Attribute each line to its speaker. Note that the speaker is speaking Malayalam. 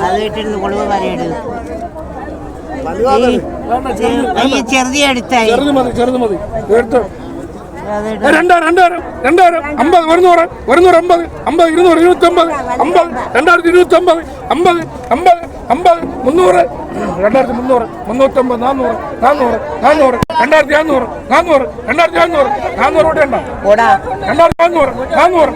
Speaker 1: അത് ഇട്ടിരുന്നു കൊളുവ വരയിട് ചെറുതി എടുത്തായി
Speaker 2: ചെറുത് മതി എടുത്തോ. 2000 2000 50 100 150 50 200 250 50 2029 50 50 50 300 2300 350 400 400 400 2400 2400 400 കൂടെ ഉണ്ടോ 2400 400